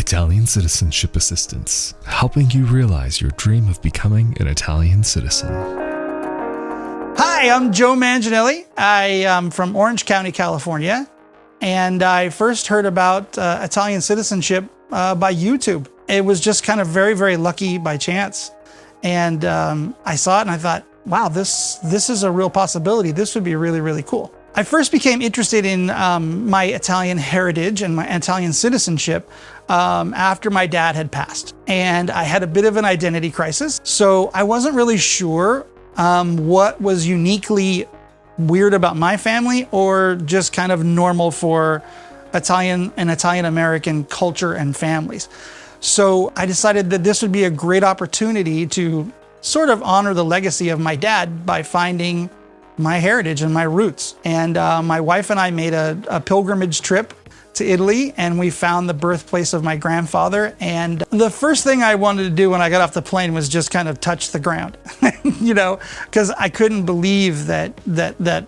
Italian Citizenship Assistance, helping you realize your dream of becoming an Italian citizen. Hi, I'm Joe Manginelli. I am from Orange County, California, and I first heard about Italian citizenship by YouTube. It was just kind of very, very lucky by chance. And I saw it and I thought, wow, this is a real possibility. This would be really, really cool. I first became interested in my Italian heritage and my Italian citizenship after my dad had passed. And I had a bit of an identity crisis. So I wasn't really sure what was uniquely weird about my family or just kind of normal for Italian and Italian-American culture and families. So I decided that this would be a great opportunity to sort of honor the legacy of my dad by finding my heritage and my roots. And my wife and I made a pilgrimage trip to Italy, and we found the birthplace of my grandfather. And the first thing I wanted to do when I got off the plane was just kind of touch the ground, because I couldn't believe that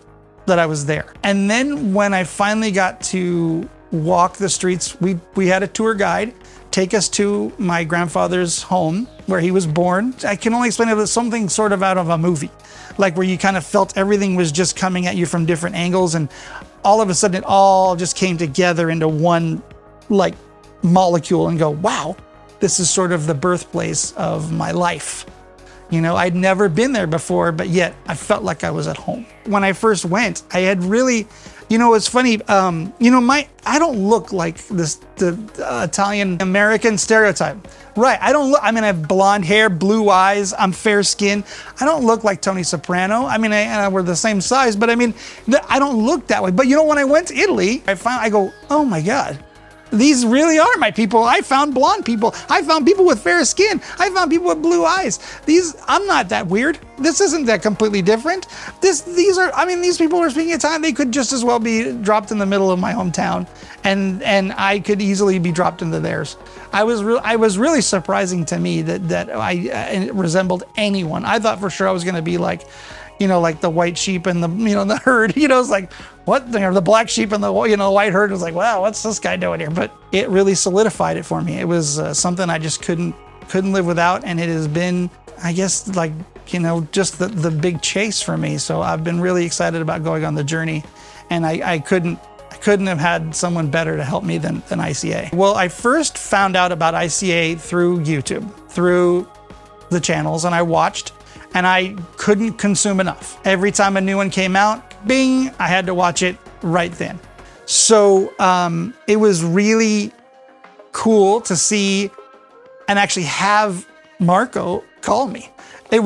I was there. And then when I finally got to walk the streets, we had a tour guide take us to my grandfather's home where he was born. I can only explain it as something sort of out of a movie, like where you kind of felt everything was just coming at you from different angles, and all of a sudden it all just came together into one like molecule and go, wow, this is sort of the birthplace of my life. I'd never been there before, but yet I felt like I was at home. When I first went, I had really, it's funny, I don't look like the Italian American stereotype. Right, I have blonde hair, blue eyes, I'm fair skinned. I don't look like Tony Soprano. We're the same size, but I don't look that way. But when I went to Italy, I go, oh my God, these really are my people. I found blonde people. I found people with fair skin. I found people with blue eyes. I'm not that weird. This isn't that completely different. These people are speaking Italian. They could just as well be dropped in the middle of my hometown, and I could easily be dropped into theirs. I was really surprising to me that I resembled anyone. I thought for sure I was going to be like the white sheep and the herd. It's like, what? The black sheep and the white herd was like, wow, what's this guy doing here? But it really solidified it for me. It was something I just couldn't live without, and it has been, I guess, just the big chase for me. So I've been really excited about going on the journey, and I couldn't have had someone better to help me than ICA. Well, I first found out about ICA through YouTube, through the channels, and I watched. And I couldn't consume enough. Every time a new one came out, bing, I had to watch it right then. So it was really cool to see and actually have Marco call me. I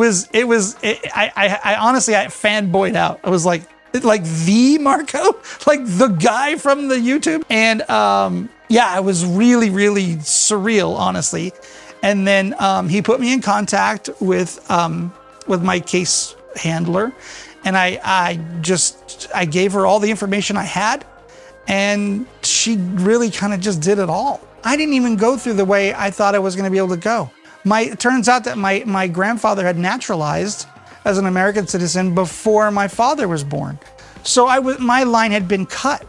honestly, I fanboyed out. I was like the Marco, like the guy from the YouTube. And it was really, really surreal, honestly. And then he put me in contact with my case handler, and I gave her all the information I had, and she really kind of just did it all. I didn't even go through the way I thought I was going to be able to go. It turns out that my grandfather had naturalized as an American citizen before my father was born. So my line had been cut.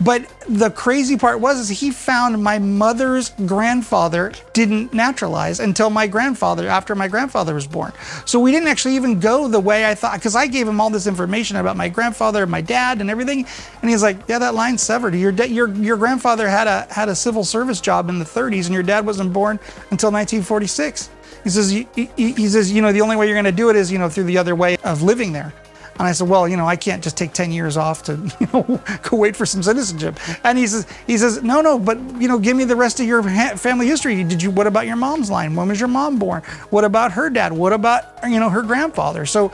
But the crazy part was he found my mother's grandfather didn't naturalize until after my grandfather was born. So we didn't actually even go the way I thought, because I gave him all this information about my grandfather, my dad, and everything. And he's like, yeah, that line's severed. Your grandfather had a civil service job in the 30s, and your dad wasn't born until 1946. He says, the only way you're going to do it is, through the other way of living there. And I said, well, I can't just take 10 years off to, go wait for some citizenship. And he says, no, but, give me the rest of your family history. What about your mom's line? When was your mom born? What about her dad? What about, her grandfather? So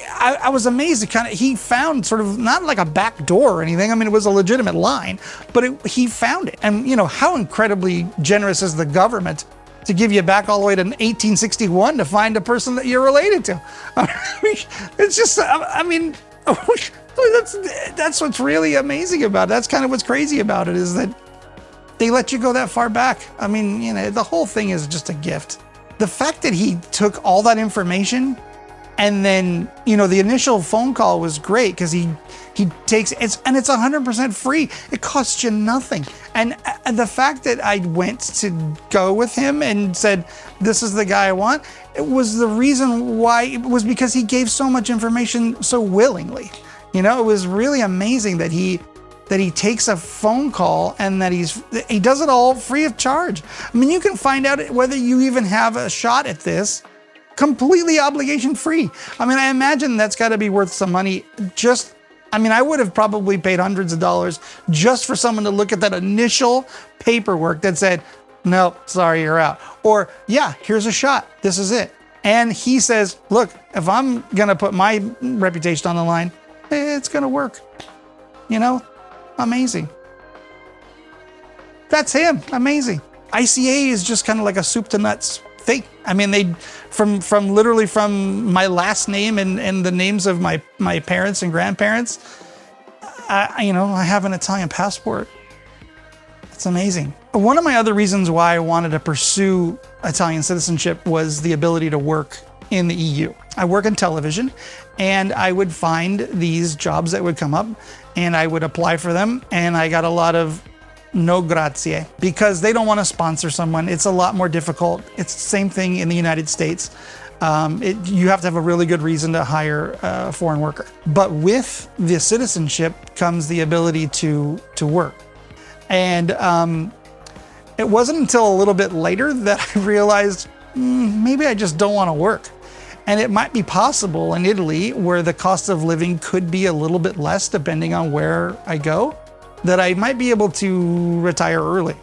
I was amazed. He found sort of not like a back door or anything. It was a legitimate line, but he found it. And, how incredibly generous is the government to give you back all the way to 1861 to find a person that you're related to. It's just, that's what's really amazing about it. That's kind of what's crazy about it, is that they let you go that far back. The whole thing is just a gift. The fact that he took all that information, and then, the initial phone call was great, because he He takes and it's 100% free. It costs you nothing. And the fact that I went to go with him and said, this is the guy I want, it was the reason why. It was because he gave so much information so willingly. You know, it was really amazing that he takes a phone call and that he does it all free of charge. I mean, you can find out whether you even have a shot at this completely obligation free. I mean, I imagine that's got to be worth some money. I would have probably paid hundreds of dollars just for someone to look at that initial paperwork that said, no, sorry, you're out. Or, yeah, here's a shot. This is it. And he says, look, if I'm going to put my reputation on the line, it's going to work. You know, amazing. That's him. Amazing. ICA is just kind of like a soup to nuts thing. I mean, they from literally from my last name and the names of my parents and grandparents, I have an Italian passport. It's amazing. One of my other reasons why I wanted to pursue Italian citizenship was the ability to work in the EU. I work in television, and I would find these jobs that would come up, and I would apply for them, and I got a lot of no grazie, because they don't want to sponsor someone. It's a lot more difficult. It's the same thing in the United States. You have to have a really good reason to hire a foreign worker. But with the citizenship comes the ability to work. And it wasn't until a little bit later that I realized maybe I just don't want to work. And it might be possible in Italy, where the cost of living could be a little bit less depending on where I go, that I might be able to retire early,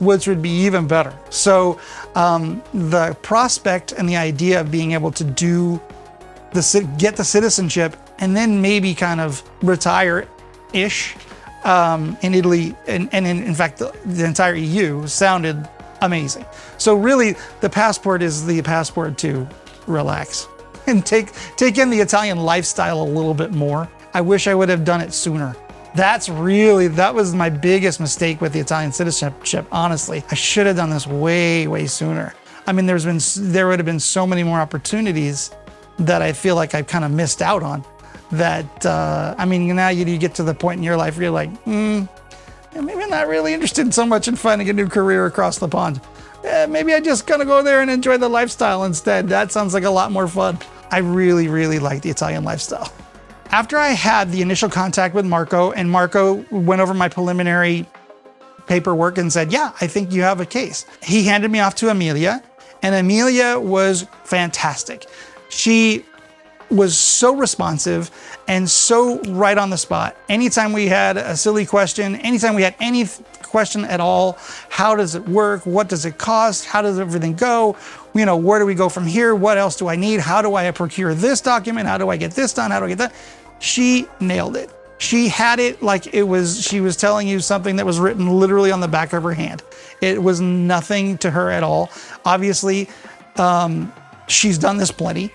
which would be even better. So the prospect and the idea of being able to get the citizenship and then maybe kind of retire-ish in Italy, and in fact, the entire EU sounded amazing. So really, the passport is the passport to relax and take in the Italian lifestyle a little bit more. I wish I would have done it sooner. That was my biggest mistake with the Italian citizenship, honestly. I should have done this way, way sooner. I mean, there would have been so many more opportunities that I feel like I've kind of missed out on. That, now you get to the point in your life where you're like, maybe I'm not really interested so much in finding a new career across the pond. Maybe I just gonna go there and enjoy the lifestyle instead. That sounds like a lot more fun. I really, really like the Italian lifestyle. After I had the initial contact with Marco, and Marco went over my preliminary paperwork and said, yeah, I think you have a case. He handed me off to Amelia, and Amelia was fantastic. She was so responsive and so right on the spot. Anytime we had a silly question, anytime we had any question at all, how does it work? What does it cost? How does everything go? Where do we go from here? What else do I need? How do I procure this document? How do I get this done? How do I get that? She nailed it. She had it like she was telling you something that was written literally on the back of her hand. It was nothing to her at all. Obviously, she's done this plenty.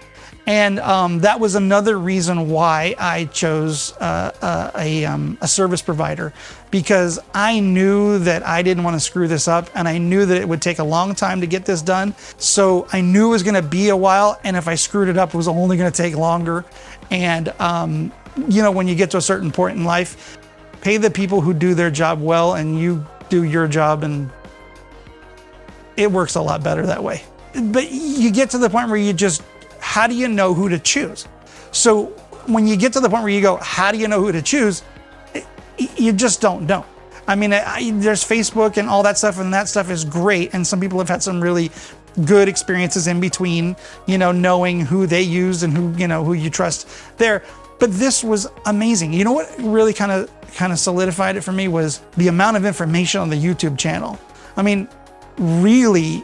And that was another reason why I chose a service provider, because I knew that I didn't want to screw this up, and I knew that it would take a long time to get this done. So I knew it was going to be a while, and if I screwed it up, it was only going to take longer. And when you get to a certain point in life, pay the people who do their job well, and you do your job, and it works a lot better that way. But you get to the point where how do you know who to choose? So when you get to the point where you go, how do you know who to choose? You just don't know. I mean, there's Facebook and all that stuff, and that stuff is great. And some people have had some really good experiences in between, knowing who they use and who you trust there. But this was amazing. You know what really kind of solidified it for me was the amount of information on the YouTube channel. I mean, really,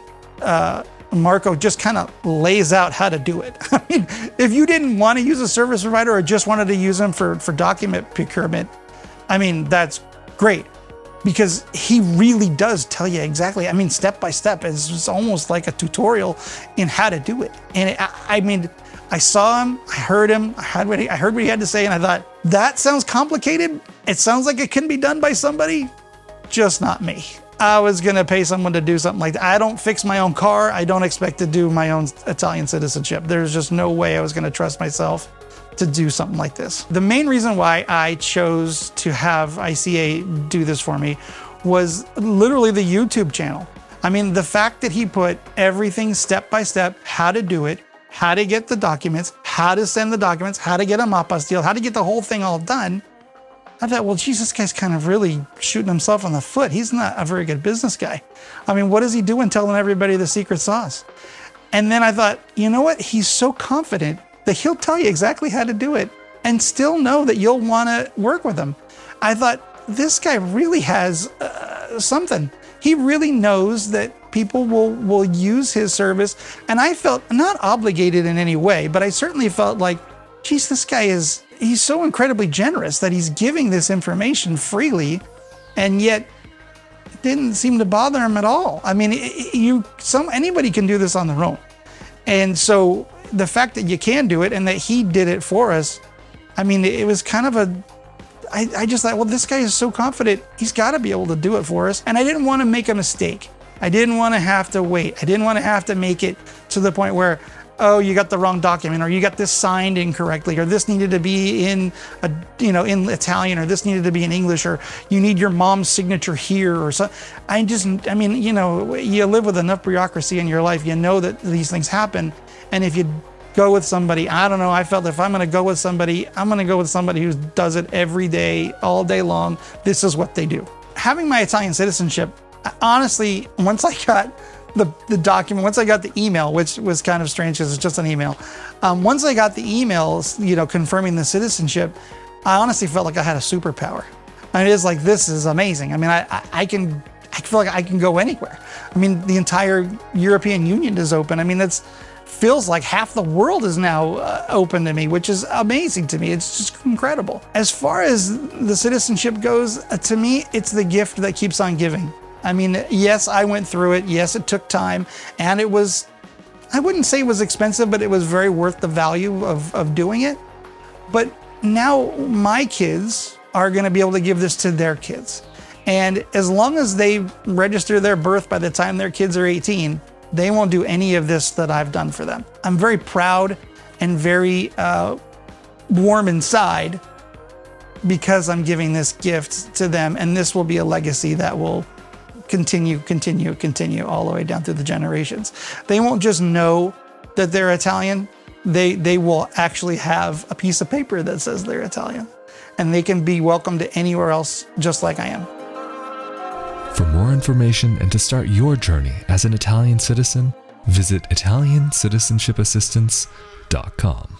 Marco just kind of lays out how to do it. I mean, if you didn't want to use a service provider or just wanted to use them for document procurement, I mean, that's great, because he really does tell you exactly. I mean, step by step. It's almost like a tutorial in how to do it. And I saw him, I heard him, I heard what he had to say, and I thought, that sounds complicated. It sounds like it can be done by somebody, just not me. I was going to pay someone to do something like that. I don't fix my own car. I don't expect to do my own Italian citizenship. There's just no way I was going to trust myself to do something like this. The main reason why I chose to have ICA do this for me was literally the YouTube channel. I mean, the fact that he put everything step by step, how to do it, how to get the documents, how to send the documents, how to get a mop apostille, how to get the whole thing all done. I thought, well, geez, this guy's kind of really shooting himself in the foot. He's not a very good business guy. I mean, what is he doing telling everybody the secret sauce? And then I thought, you know what? He's so confident that he'll tell you exactly how to do it and still know that you'll want to work with him. I thought, this guy really has something. He really knows that people will use his service. And I felt not obligated in any way, but I certainly felt like, geez, this guy he's so incredibly generous that he's giving this information freely, and yet it didn't seem to bother him at all. I mean, anybody can do this on their own. And so the fact that you can do it and that he did it for us, I mean, it was kind of I just thought, well, this guy is so confident, he's got to be able to do it for us. And I didn't want to make a mistake. I didn't want to have to wait. I didn't want to have to make it to the point where, oh, you got the wrong document, or you got this signed incorrectly, or this needed to be in Italian, or this needed to be in English, or you need your mom's signature here, or so. You live with enough bureaucracy in your life, you know that these things happen. And if you go with somebody, I don't know, I felt if I'm going to go with somebody, I'm going to go with somebody who does it every day, all day long. This is what they do. Having my Italian citizenship, honestly, once I got the document, once I got the email, which was kind of strange because it's just an email. Once I got the emails, confirming the citizenship, I honestly felt like I had a superpower. And it is like, this is amazing. I mean, I feel like I can go anywhere. I mean, the entire European Union is open. I mean, feels like half the world is now open to me, which is amazing to me. It's just incredible. As far as the citizenship goes, to me, it's the gift that keeps on giving. I mean, yes, I went through it. Yes, it took time. And it was, I wouldn't say it was expensive, but it was very worth the value of doing it. But now my kids are going to be able to give this to their kids. And as long as they register their birth by the time their kids are 18, they won't do any of this that I've done for them. I'm very proud and very warm inside because I'm giving this gift to them. And this will be a legacy that will continue all the way down through the generations. They won't just know that they're Italian. They will actually have a piece of paper that says they're Italian, and they can be welcome to anywhere else just like I am. For more information and to start your journey as an Italian citizen, visit Italiancitizenshipassistance.com.